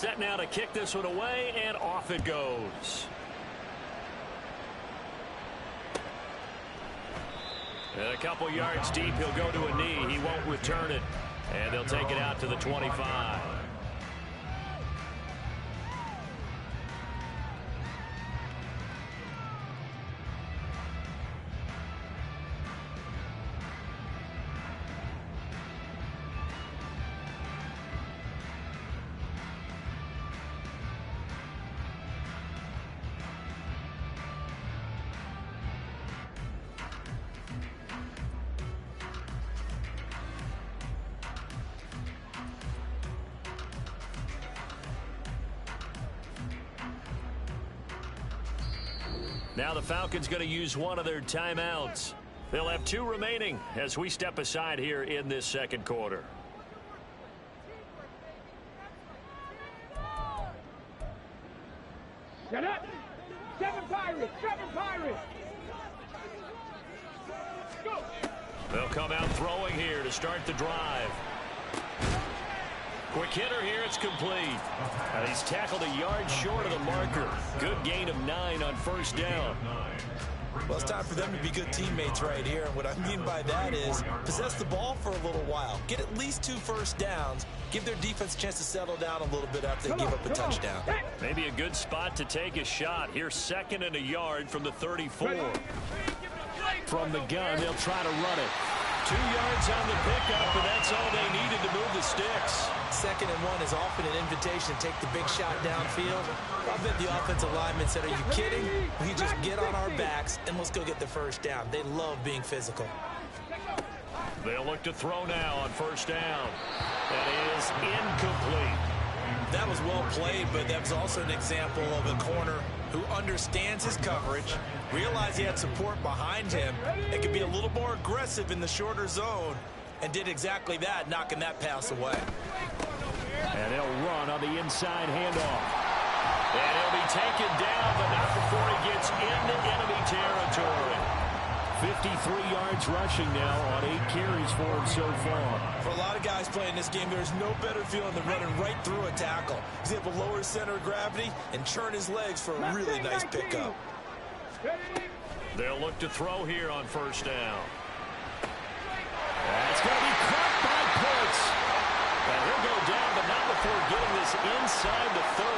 Set now to kick this one away, and off it goes. And a couple yards deep, he'll go to a knee. He won't return it. And they'll take it out to the 25. Now the Falcons going to use one of their timeouts. They'll have 2 remaining as we step aside here in this second quarter. Shut up! 7 Pirates! 7 Pirates! Go! They'll come out throwing here to start the drive. Quick hitter here, it's complete. And he's tackled a yard short of the marker. Good gain of 9 on first down. Well, it's time for them to be good teammates right here. And what I mean by that is possess the ball for a little while. Get at least 2 first downs. Give their defense a chance to settle down a little bit after they give up a touchdown. Maybe a good spot to take a shot. Here's 2nd and a yard from the 34. From the gun, they'll try to run it. 2 yards on the pickup, and that's all they needed to move the sticks. 2nd and 1 is often an invitation to take the big shot downfield. I bet the offensive lineman said, are you kidding? We just get on our backs and let's go get the first down. They love being physical. They'll look to throw now on first down. That is incomplete. That was well played, but that was also an example of a corner who understands his coverage, realized he had support behind him, and could be a little more aggressive in the shorter zone, and did exactly that, knocking that pass away. And they'll run on the inside handoff. And he'll be taken down, but not before he gets into enemy territory. 53 yards rushing now on 8 carries for him so far. For a lot of guys playing this game, there's no better feeling than running right through a tackle. He's able to lower his center of gravity and turn his legs for a really nice pickup. They'll look to throw here on first down. That's going to be caught by Pitts. And he'll go down, but not before getting this inside the 30.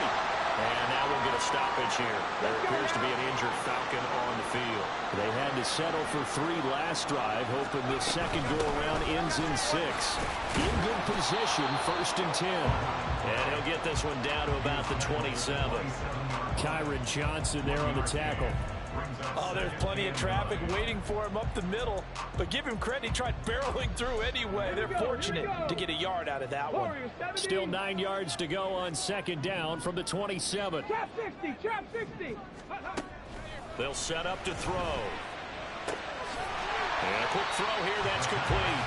And now we'll get a stoppage here. There appears to be an injured Falcon on the field. They had to settle for 3 last drive, hoping this second go-around ends in 6. In good position, 1st and 10. And he'll get this one down to about the 27. Kyron Johnson there on the tackle. Oh, there's plenty of traffic waiting for him up the middle. But give him credit, he tried barreling through anyway. They're fortunate to get a yard out of that one. Still 9 yards to go on second down from the 27. Trap 60, trap 60. They'll set up to throw. And a quick throw here, that's complete.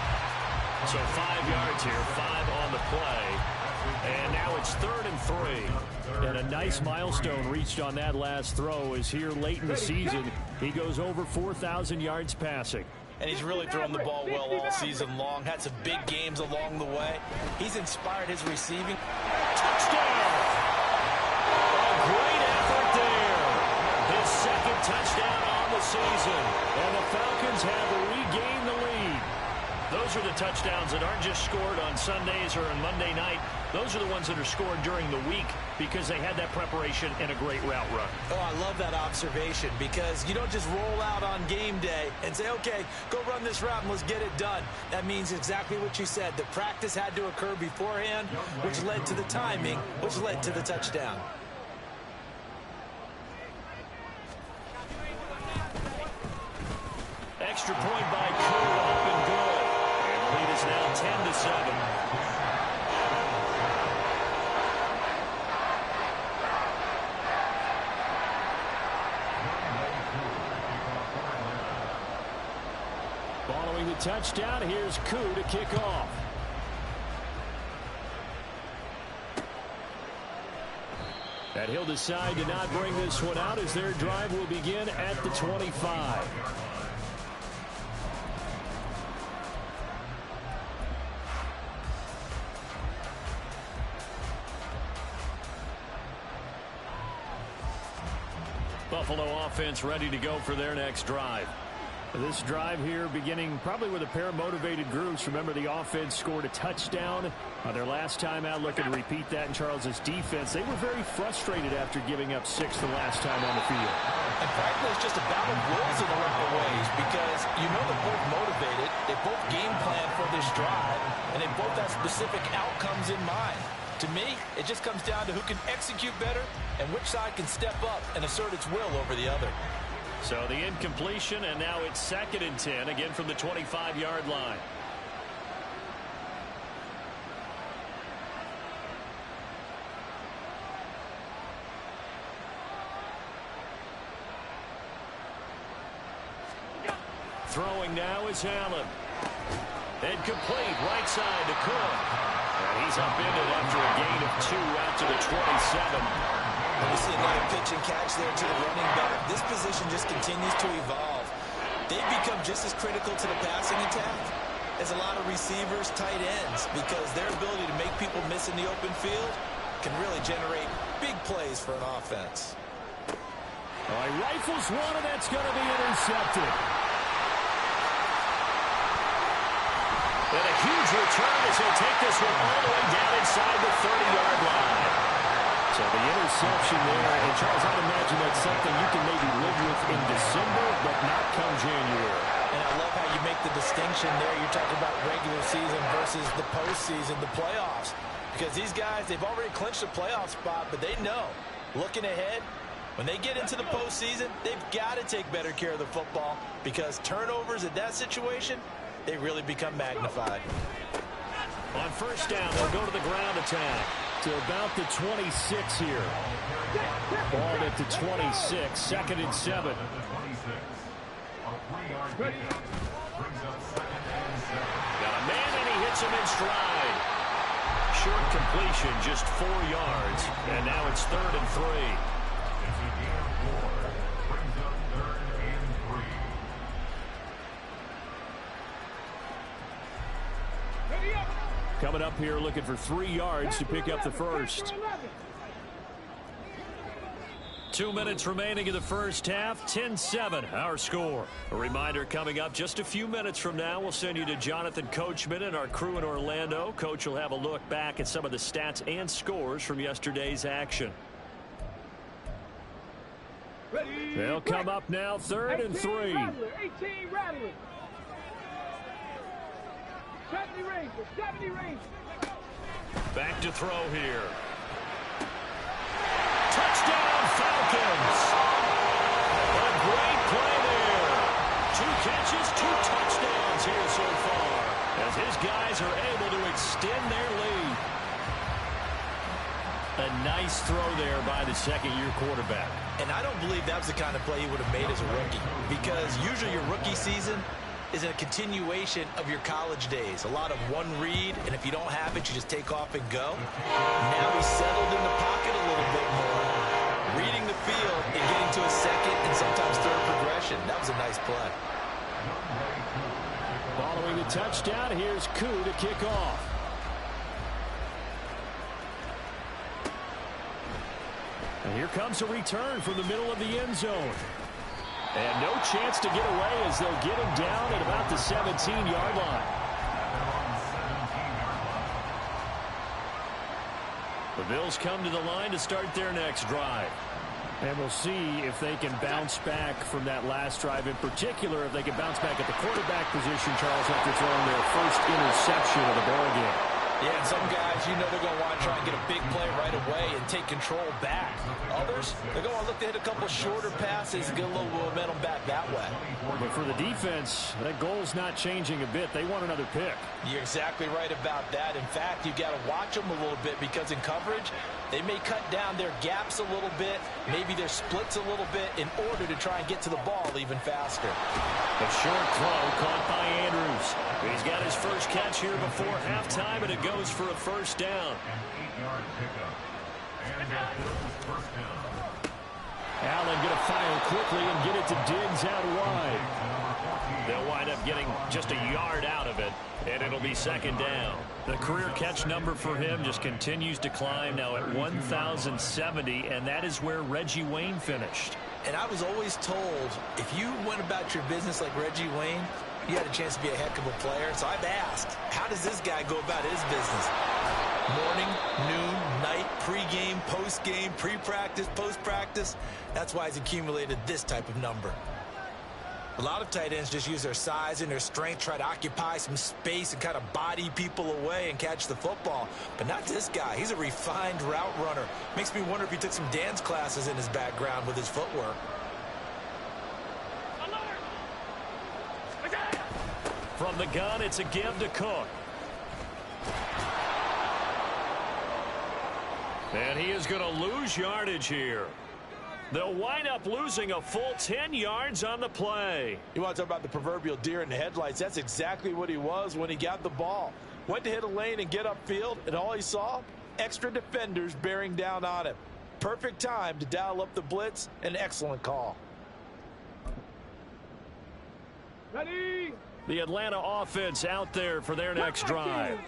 So 5 yards here, 5 on the play. And now it's 3rd and 3. And a nice milestone reached on that last throw is here late in the season. He goes over 4,000 yards passing. And he's really thrown the ball well all season long. Had some big games along the way. He's inspired his receiving. Touchdown! A great effort there. His 2nd touchdown on the season. And the Falcons have regained the lead. Those are the touchdowns that aren't just scored on Sundays or on Monday night. Those are the ones that are scored during the week because they had that preparation and a great route run. Oh, I love that observation because you don't just roll out on game day and say, okay, go run this route and let's get it done. That means exactly what you said. The practice had to occur beforehand, which led to the timing, which led to the touchdown. Extra point by Koo, up and good. And the lead is now 10-7. Following the touchdown, here's Koo to kick off. And he'll decide to not bring this one out as their drive will begin at the 25. Buffalo offense ready to go for their next drive. This drive here beginning probably with a pair of motivated groups. Remember, the offense scored a touchdown their last time out. Looking to repeat that in Charles's defense. They were very frustrated after giving up 6 the last time on the field. And frankly, it's just a battle of wills in a lot of ways because you know they're both motivated. They both game plan for this drive, and they both have specific outcomes in mind. To me, it just comes down to who can execute better and which side can step up and assert its will over the other. So the incompletion, and now it's 2nd and 10, again from the 25-yard line. Throwing now is Allen. Incomplete, right side to Cook. And he's upended after a gain of 2 out to the 27. We see another pitch and catch there to the running back. This position just continues to evolve. They've become just as critical to the passing attack as a lot of receivers, tight ends, because their ability to make people miss in the open field can really generate big plays for an offense. All right, rifles one, and that's going to be intercepted. And a huge return as he'll take this one all the way down inside the 30-yard line. So the interception there, and Charles, I'd imagine that's something you can maybe live with in December, but not come January. And I love how you make the distinction there. You're talking about regular season versus the postseason, the playoffs. Because these guys, they've already clinched a playoff spot, but they know, looking ahead, when they get into the postseason, they've got to take better care of the football because turnovers in that situation, they really become magnified. On first down, they'll go to the ground attack. To about the 26 here. Ball at the 26, 2nd and 7. Got a man, and he hits him in stride. Short completion, just 4 yards. And now it's 3rd and 3. Coming up here looking for 3 yards to pick up the first. 2 minutes remaining in the first half. 10-7 our score. A reminder coming up just a few minutes from now. We'll send you to Jonathan Coachman and our crew in Orlando. Coach will have a look back at some of the stats and scores from yesterday's action. They'll come up now 3rd and 3. 18 Rattler. 70 Rangers, 70 Rangers. Back to throw here. Touchdown Falcons. A great play there. 2 catches, 2 touchdowns here so far as his guys are able to extend their lead. A nice throw there by the second-year quarterback. And I don't believe that was the kind of play he would have made as a rookie because usually your rookie season is a continuation of your college days. A lot of one read, and if you don't have it, you just take off and go. Now he's settled in the pocket a little bit more, reading the field and getting to a second and sometimes third progression. That was a nice play. Following the touchdown, here's Koo to kick off. And here comes a return from the middle of the end zone. And no chance to get away as they'll get him down at about the 17-yard line. The Bills come to the line to start their next drive. And we'll see if they can bounce back from that last drive. In particular, if they can bounce back at the quarterback position, Charles, after throwing their first interception of the ball game. Yeah, and some guys, you know they're going to want to try and get a big play right away and take control back. Others, they're going to look to hit a couple shorter passes and get a little momentum back that way. But for the defense, that goal's not changing a bit. They want another pick. You're exactly right about that. In fact, you've got to watch them a little bit because in coverage, they may cut down their gaps a little bit, maybe their splits a little bit in order to try and get to the ball even faster. A short throw caught by Andrews. He's got his first catch here before halftime, and it goes for a first down. Allen going to fire quickly and get it to Diggs out wide. They'll wind up getting just a yard out of it, and it'll be second down. The career catch number for him just continues to climb, now at 1,070, and that is where Reggie Wayne finished. And I was always told, if you went about your business like Reggie Wayne, you had a chance to be a heck of a player. So I've asked, how does this guy go about his business? Morning, noon, night, pregame, postgame, pre-practice, post-practice. That's why he's accumulated this type of number. A lot of tight ends just use their size and their strength, try to occupy some space and kind of body people away and catch the football. But not this guy. He's a refined route runner. Makes me wonder if he took some dance classes in his background with his footwork. From the gun, it's a give to Cook. And he is going to lose yardage here. They'll wind up losing a full 10 yards on the play. You want to talk about the proverbial deer in the headlights? That's exactly what he was when he got the ball. Went to hit a lane and get upfield, and all he saw? Extra defenders bearing down on him. Perfect time to dial up the blitz. An excellent call. Ready? The Atlanta offense out there for their next drive.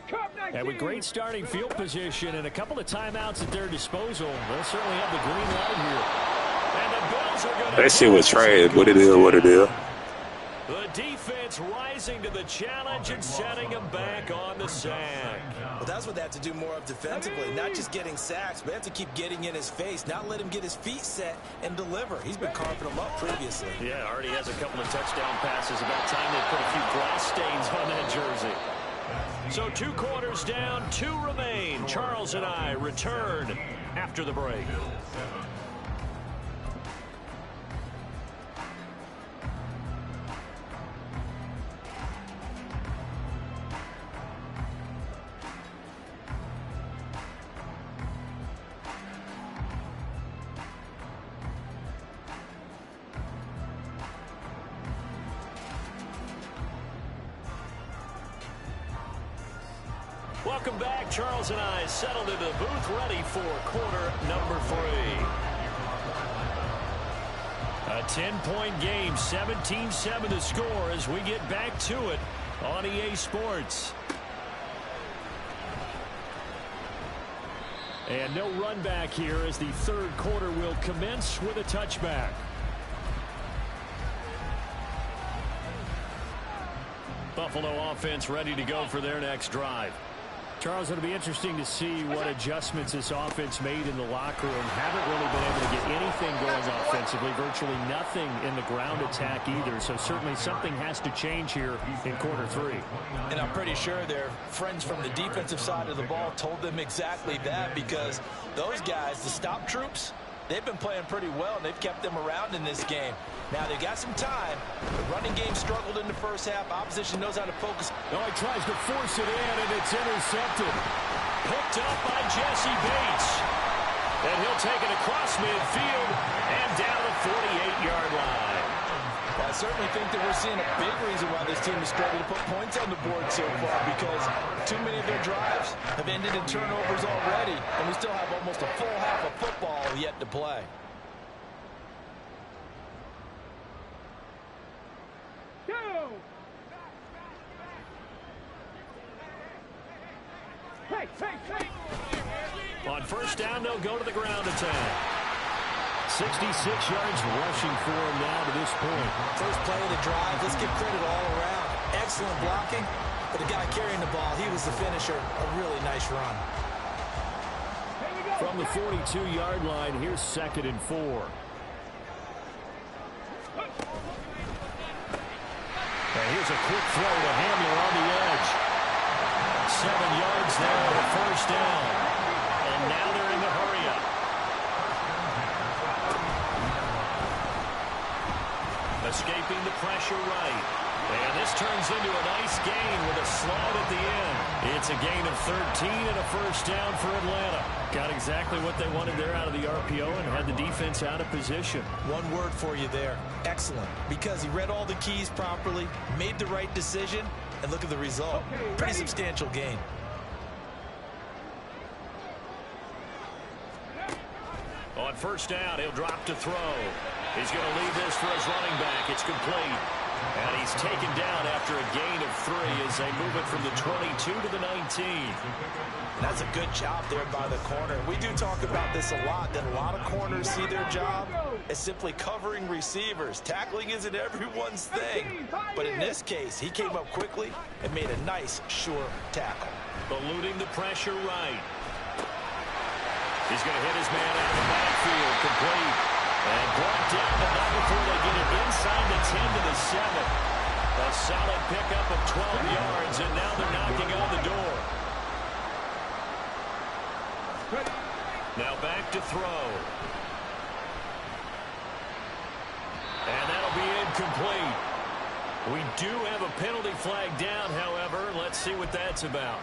And with great starting field position and a couple of timeouts at their disposal, they'll certainly have the green light here. And the Bills are going to... That shit was trash, but it is what it is. The defense rising to the challenge and setting them back on the sack. Well, that's what they have to do more of defensively. Not just getting sacks, but they have to keep getting in his face. Not let him get his feet set and deliver. He's been carving them up previously. Yeah, already has a couple of touchdown passes. About time they put a few grass stains on that jersey. So 2 quarters down, 2 remain. Charles and I return after the break. Welcome back. Charles and I settled into the booth, ready for quarter number 3. A 10-point game, 17-7 the score as we get back to it on EA Sports. And no run back here as the third quarter will commence with a touchback. Buffalo offense ready to go for their next drive. Charles, it'll be interesting to see what adjustments this offense made in the locker room. Haven't really been able to get anything going offensively, virtually nothing in the ground attack either. So certainly something has to change here in quarter 3. And I'm pretty sure their friends from the defensive side of the ball told them exactly that, because those guys, the stop troops, they've been playing pretty well, and they've kept them around in this game. Now, they got some time. The running game struggled in the first half. Opposition knows how to focus. No, he tries to force it in, and it's intercepted. Picked up by Jesse Bates. And he'll take it across midfield and down the 48-yard line. Well, I certainly think that we're seeing a big reason why this team is struggling to put points on the board so far, because too many of their drives have ended in turnovers already, and we still have almost a full half of football yet to play. On first down, they'll go to the ground attack. 66 yards rushing for him now to this point. First play of the drive. Let's give credit all around. Excellent blocking. But the guy carrying the ball, he was the finisher. A really nice run. From the 42-yard line, here's 2nd and 4. And here's a quick throw to Hamler on the edge. 7 yards there on the first down. And now they're in the hurry-up. Escaping the pressure right. And this turns into a nice gain with a slide at the end. It's a gain of 13 and a first down for Atlanta. Got exactly what they wanted there out of the RPO and had the defense out of position. One word for you there. Excellent. Because he read all the keys properly, made the right decision, and look at the result. Pretty substantial gain. On first down, he'll drop to throw. He's going to leave this for his running back. It's complete. And he's taken down after a gain of 3 as they move it from the 22 to the 19. And that's a good job there by the corner. We do talk about this a lot, that a lot of corners see their job as simply covering receivers. Tackling isn't everyone's thing. But in this case, he came up quickly and made a nice, sure tackle. Eluding the pressure right. He's going to hit his man out of the backfield. Complete. And brought down, but not before they get it inside the 10 to the 7. A solid pickup of 12 yards, and now they're knocking on the door. Now back to throw. And that'll be incomplete. We do have a penalty flag down, however. Let's see what that's about.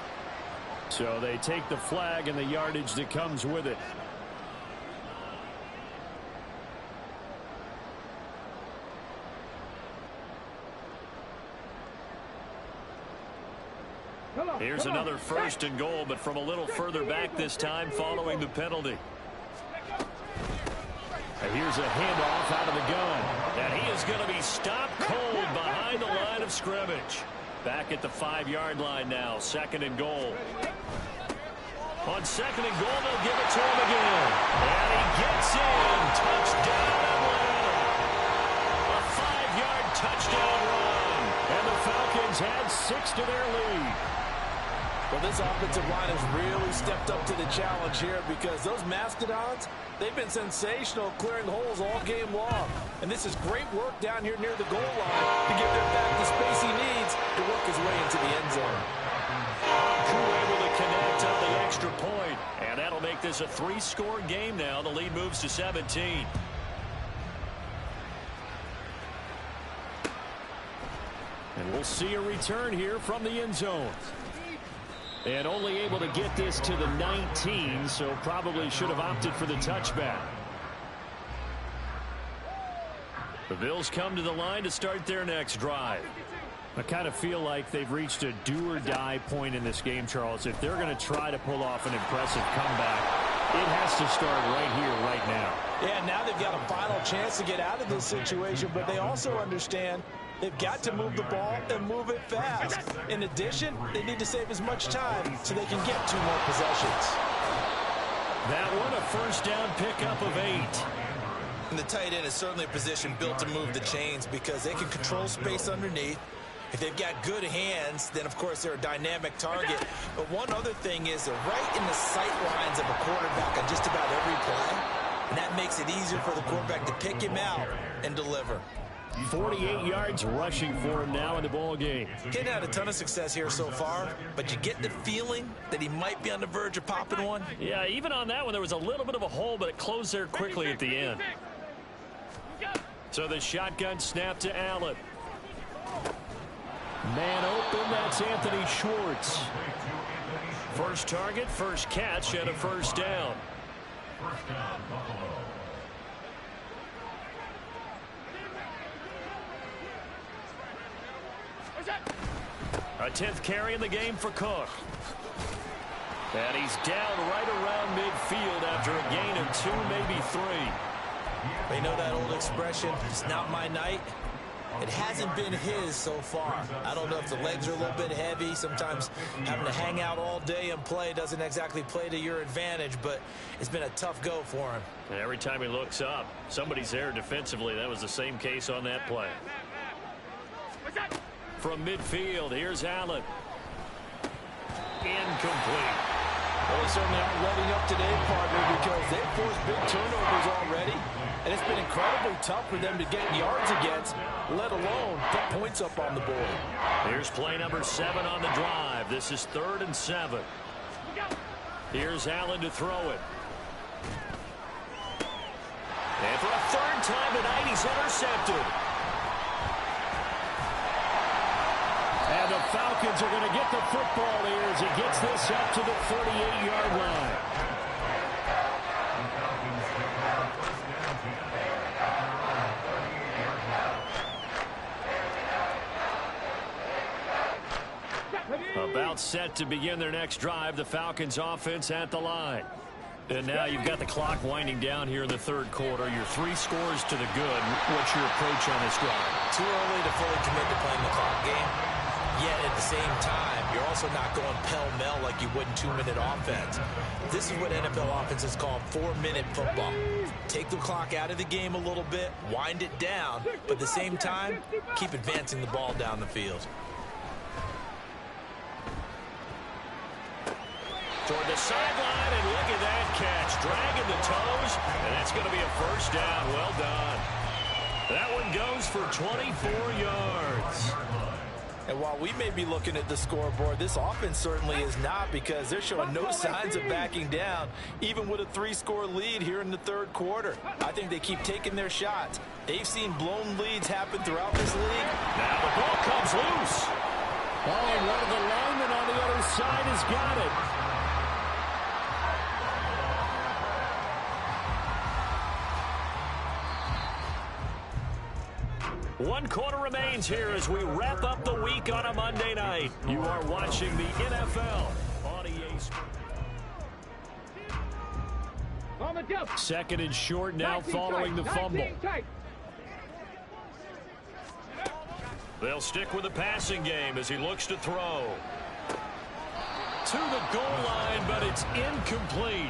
So they take the flag and the yardage that comes with it. Here's another 1st and goal, but from a little further back this time following the penalty. And here's a handoff out of the gun. And he is going to be stopped cold behind the line of scrimmage. Back at the 5-yard line now, 2nd and goal. On 2nd and goal, they'll give it to him again. And he gets in. Touchdown, Atlanta. A 5-yard touchdown run. And the Falcons add 6 to their lead. Well, this offensive line has really stepped up to the challenge here because those Mastodons, they've been sensational clearing holes all game long. And this is great work down here near the goal line to give their back the space he needs to work his way into the end zone. Crew able to connect on the extra point, and that'll make this a 3-score game now. The lead moves to 17. And we'll see a return here from the end zone. And only able to get this to the 19, so probably should have opted for the touchback. The Bills come to the line to start their next drive. I kind of feel like they've reached a do-or-die point in this game, Charles. If they're going to try to pull off an impressive comeback, it has to start right here, right now. Yeah, now they've got a final chance to get out of this situation, but they also understand they've got to move the ball and move it fast. In addition, they need to save as much time so they can get 2 more possessions. That one, a 1st down pickup of 8. And the tight end is certainly a position built to move the chains because they can control space underneath. If they've got good hands, then, of course, they're a dynamic target. But one other thing is they're right in the sight lines of a quarterback on just about every play. And that makes it easier for the quarterback to pick him out and deliver. 48 yards rushing for him now in the ball game. He hadn't had a ton of success here so far, but you get the feeling that he might be on the verge of popping one. Yeah, even on that one, there was a little bit of a hole, but it closed there quickly at the end. So the shotgun snap to Allen. Man open, that's Anthony Schwartz. First target, first catch, and a 1st down. A 10th carry in the game for Cook. And he's down right around midfield after a gain of 2, maybe 3. You know that old expression, it's not my night? It hasn't been his so far. I don't know if the legs are a little bit heavy. Sometimes having to hang out all day and play doesn't exactly play to your advantage, but it's been a tough go for him. And every time he looks up, somebody's there defensively. That was the same case on that play. From midfield, here's Allen. Incomplete. Well, they certainly aren't letting up today, partner, because they've forced big turnovers already, and it's been incredibly tough for them to get yards against, let alone put points up on the board. Here's play number 7 on the drive. This is 3rd and 7. Here's Allen to throw it. And for a 3rd time tonight, he's intercepted. And the Falcons are going to get the football here as he gets this up to the 48-yard line. About set to begin their next drive. The Falcons offense at the line. And now you've got the clock winding down here in the third quarter. You're 3 scores to the good. What's your approach on this drive? Too early to fully commit to playing the clock game. Yet at the same time, you're also not going pell-mell like you would in 2-minute offense. This is what NFL offenses call 4-minute football. Take the clock out of the game a little bit, wind it down, but at the same time, keep advancing the ball down the field. Toward the sideline, and look at that catch. Dragging the toes, and that's going to be a first down. Well done. That one goes for 24 yards. And while we may be looking at the scoreboard, this offense certainly is not, because they're showing no signs of backing down, even with a 3-score lead here in the third quarter. I think they keep taking their shots. They've seen blown leads happen throughout this league. Now the ball comes loose. Oh, and one of the linemen on the other side has got it. One quarter remains here as we wrap up the week on a Monday night. You are watching the NFL on EA Sports. Second and short now following the fumble. They'll stick with the passing game as he looks to throw. To the goal line, but it's incomplete.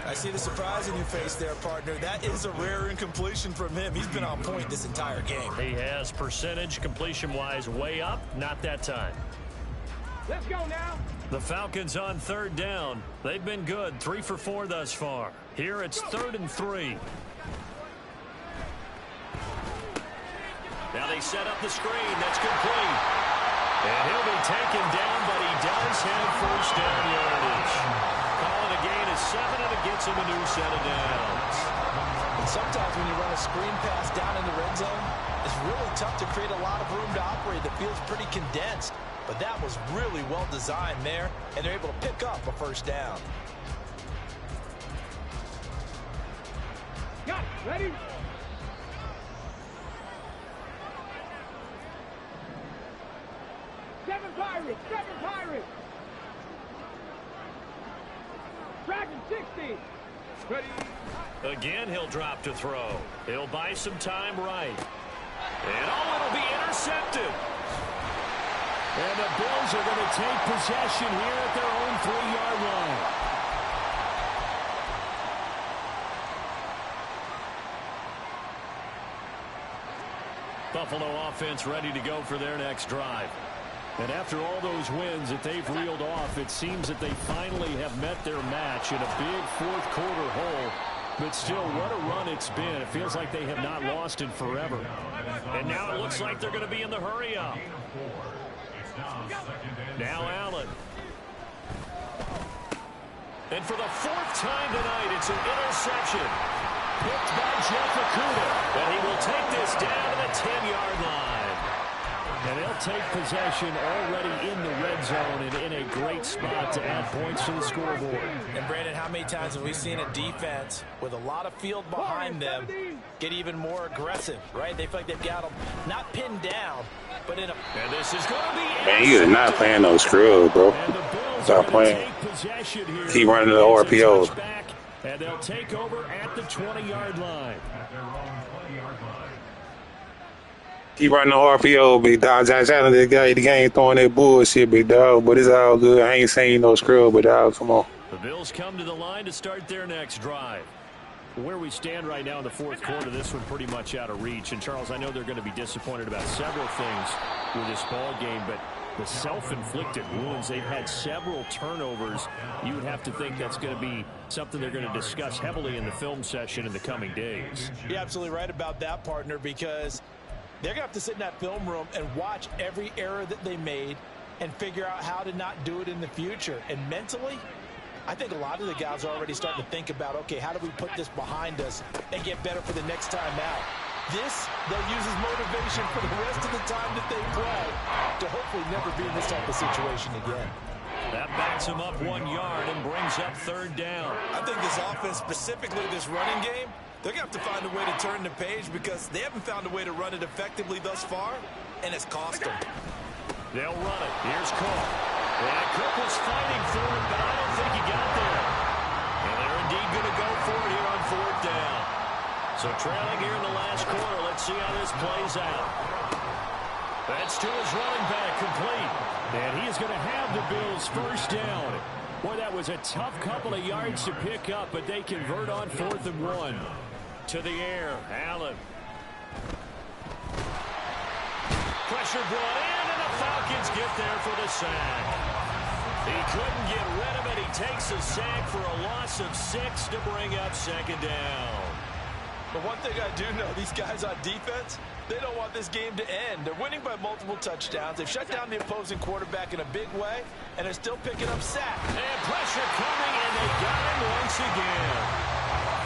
I see the surprise in your face there, partner. That is a rare incompletion from him. He's been on point this entire game. He has percentage completion-wise way up. Not that time. Let's go now. The Falcons on third down. They've been good. 3 for 4 thus far. Here it's 3rd and 3. Now they set up the screen. That's complete. And he'll be taken down, but he does have first down yardage. Calling a gain of 7, and it gets him a new set of downs. And sometimes when you run a screen pass down in the red zone, it's really tough to create a lot of room to operate. The field's pretty condensed. But that was really well designed there, and they're able to pick up a first down. Got it. Ready? Seven Pirates. Dragon 60. Ready? Again, he'll drop to throw. He'll buy some time right. And it'll be intercepted. And the Bills are going to take possession here at their own 3-yard line. Buffalo offense ready to go for their next drive. And after all those wins that they've reeled off, it seems that they finally have met their match in a big fourth-quarter hole. But still, what a run it's been. It feels like they have not lost in forever. And now it looks like they're going to be in the hurry-up. Now Allen. And for the 4th time tonight, it's an interception. Picked by Jeff Okudah. But he will take this down to the 10-yard line. And they'll take possession already in the red zone and in a great spot to add points to the scoreboard. And Brandon, how many times have we seen a defense with a lot of field behind them get even more aggressive, right? They feel like they've got them not pinned down, but in a... And this is going to be... Man, you are not playing no scrub, bro. Stop playing. Keep running the RPO. And they'll take over at the 20-yard line. Keep running the RPO, big dog. Josh Allen, this guy, the game throwing that bullshit, big dog. But it's all good. I ain't saying no scrub, but dog, come on. The Bills come to the line to start their next drive. Where we stand right now in the fourth quarter, this one pretty much out of reach. And, Charles, I know they're going to be disappointed about several things with this ball game, but the self-inflicted wounds, they've had several turnovers. You would have to think that's going to be something they're going to discuss heavily in the film session in the coming days. You're absolutely right about that, partner, because they're going to have to sit in that film room and watch every error that they made and figure out how to not do it in the future. And mentally, I think a lot of the guys are already starting to think about, okay, how do we put this behind us and get better for the next time out? This, they'll use as motivation for the rest of the time that they play to hopefully never be in this type of situation again. That backs him up 1 yard and brings up 3rd down. I think this offense, specifically this running game, they're going to have to find a way to turn the page because they haven't found a way to run it effectively thus far, and it's cost them. They'll run it. Here's Cook. And Cook was fighting for it, but I don't think he got there. And they're indeed going to go for it here on 4th down. So trailing here in the last quarter. Let's see how this plays out. That's to his running back, complete. And he is going to have the Bills' first down. Boy, that was a tough couple of yards to pick up, but they convert on 4th and 1. To the air, Allen. Pressure brought in, and the Falcons get there for the sack. He couldn't get rid of it. He takes a sack for a loss of 6 to bring up 2nd down. But one thing I do know, these guys on defense, they don't want this game to end. They're winning by multiple touchdowns. They've shut down the opposing quarterback in a big way, and they're still picking up sacks. And pressure coming, and they got him once again.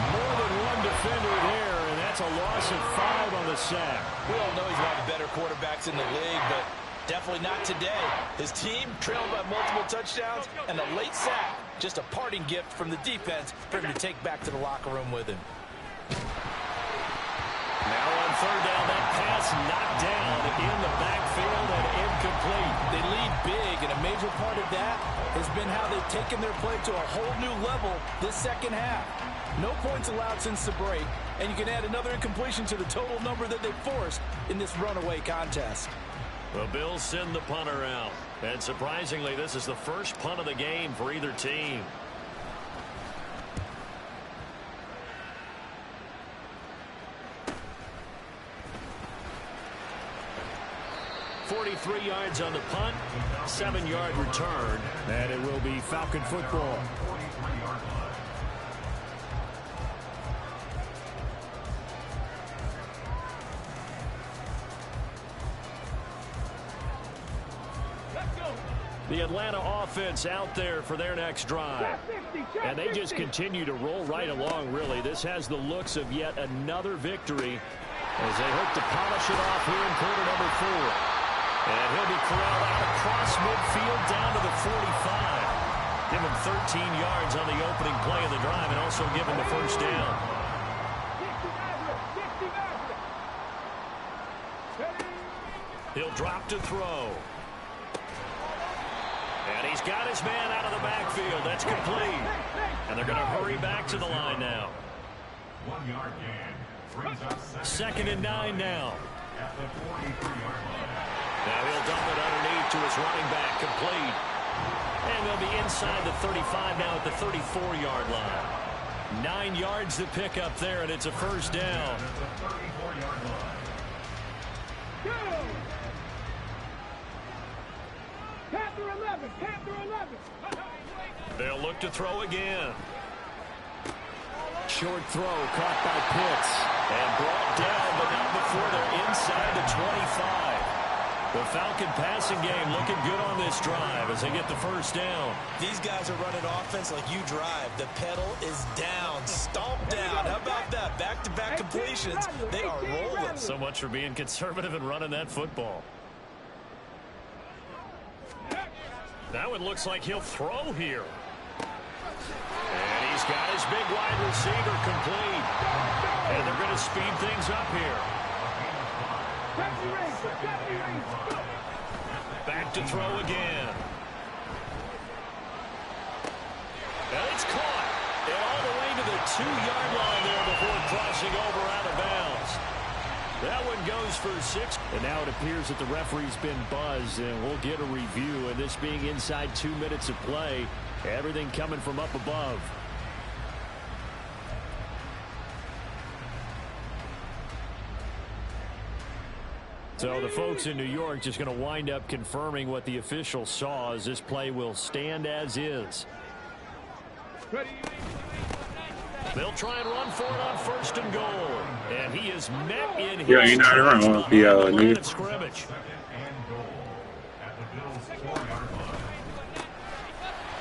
More than one defender there, and that's a loss of 5 on the sack. We all know he's one of the better quarterbacks in the league, but definitely not today. His team trailed by multiple touchdowns, and a late sack, just a parting gift from the defense for him to take back to the locker room with him. Now on 3rd down, that pass knocked down in the backfield and incomplete. They lead big, and a major part of that has been how they've taken their play to a whole new level this second half. No points allowed since the break, and you can add another incompletion to the total number that they forced in this runaway contest. The Bills send the punter out. And surprisingly, this is the first punt of the game for either team. .43 yards on the punt, 7-yard return, and it will be Falcon football. The Atlanta offense out there for their next drive. And they just continue to roll right along, really. This has the looks of yet another victory as they hope to polish it off here in quarter number 4. And he'll be corralled out across midfield down to the 45. Give him 13 yards on the opening play of the drive and also give him the first down. He'll drop to throw. And he's got his man out of the backfield. That's complete. And they're going to hurry back to the line now. 1 yard gain. 2nd and 9 now. Now he'll dump it underneath to his running back, complete. And they'll be inside the 35 now at the 34-yard line. 9 yards to pick up there, and it's a first down. Panther 11, Panther 11. They'll look to throw again. Short throw caught by Pitts and brought down, but not before they're inside the 25. The Falcon passing game looking good on this drive as they get the first down. These guys are running offense like you drive. The pedal is down, stomped down. How about that? Back-to-back completions. They are rolling. So much for being conservative and running that football. That one looks like he'll throw here. And he's got his big wide receiver complete. And they're going to speed things up here. Back to throw again. And it's caught. And all the way to the 2-yard line there before crossing over out of bounds. That one goes for 6. And now it appears that the referee's been buzzed, and we'll get a review. And this being inside 2 minutes of play, everything coming from up above. So the folks in New York just going to wind up confirming what the official saw, as this play will stand as is. They'll try and run for it on 1st and goal. And he is met in his Yeah, you're not wrong. Yeah, line of scrimmage.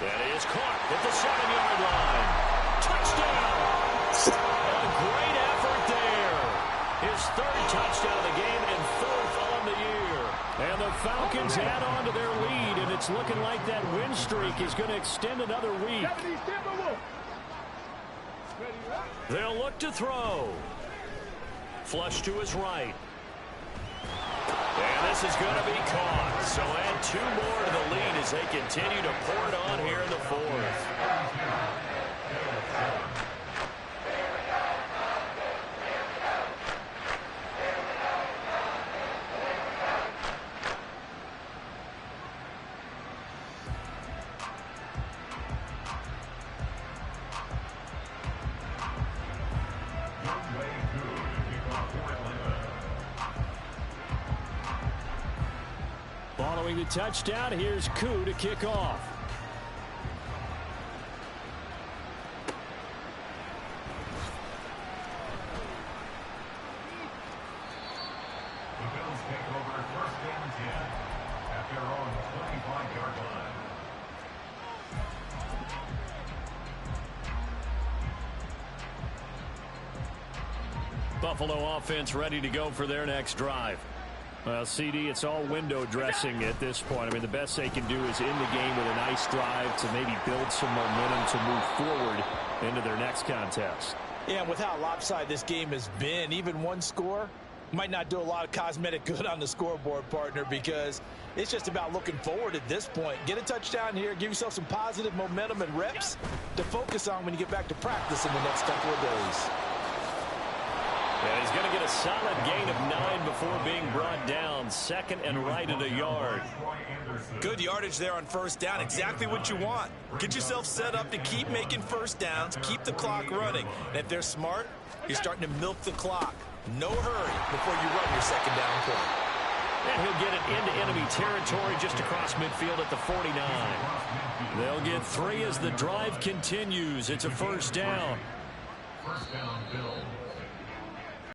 That is caught at the 7-yard line. Touchdown! A great effort there. His 3rd touchdown of the game and 4th on the year. And the Falcons add on to their lead, and it's looking like that win streak is going to extend another week. They'll look to throw. Flush to his right. And this is going to be caught. So add 2 more to the lead as they continue to pour it on here in the 4th. Throwing the touchdown, here's Koo to kick off. The Bills take over first down 10 at their own 25-yard line. Buffalo offense ready to go for their next drive. Well, CD, it's all window dressing at this point. I mean, the best they can do is end the game with a nice drive to maybe build some momentum to move forward into their next contest. Yeah, and with how lopsided this game has been, even one score might not do a lot of cosmetic good on the scoreboard, partner, because it's just about looking forward at this point. Get a touchdown here, give yourself some positive momentum and reps to focus on when you get back to practice in the next couple of days. Yeah, he's going to get a solid gain of 9 before being brought down. Second and right at a yard. Good yardage there on first down. Exactly what you want. Get yourself set up to keep making first downs, keep the clock running. And if they're smart, you're starting to milk the clock. No hurry before you run your second down play. And he'll get it into enemy territory just across midfield at the 49. They'll get 3 as the drive continues. It's a first down. First down, Bills.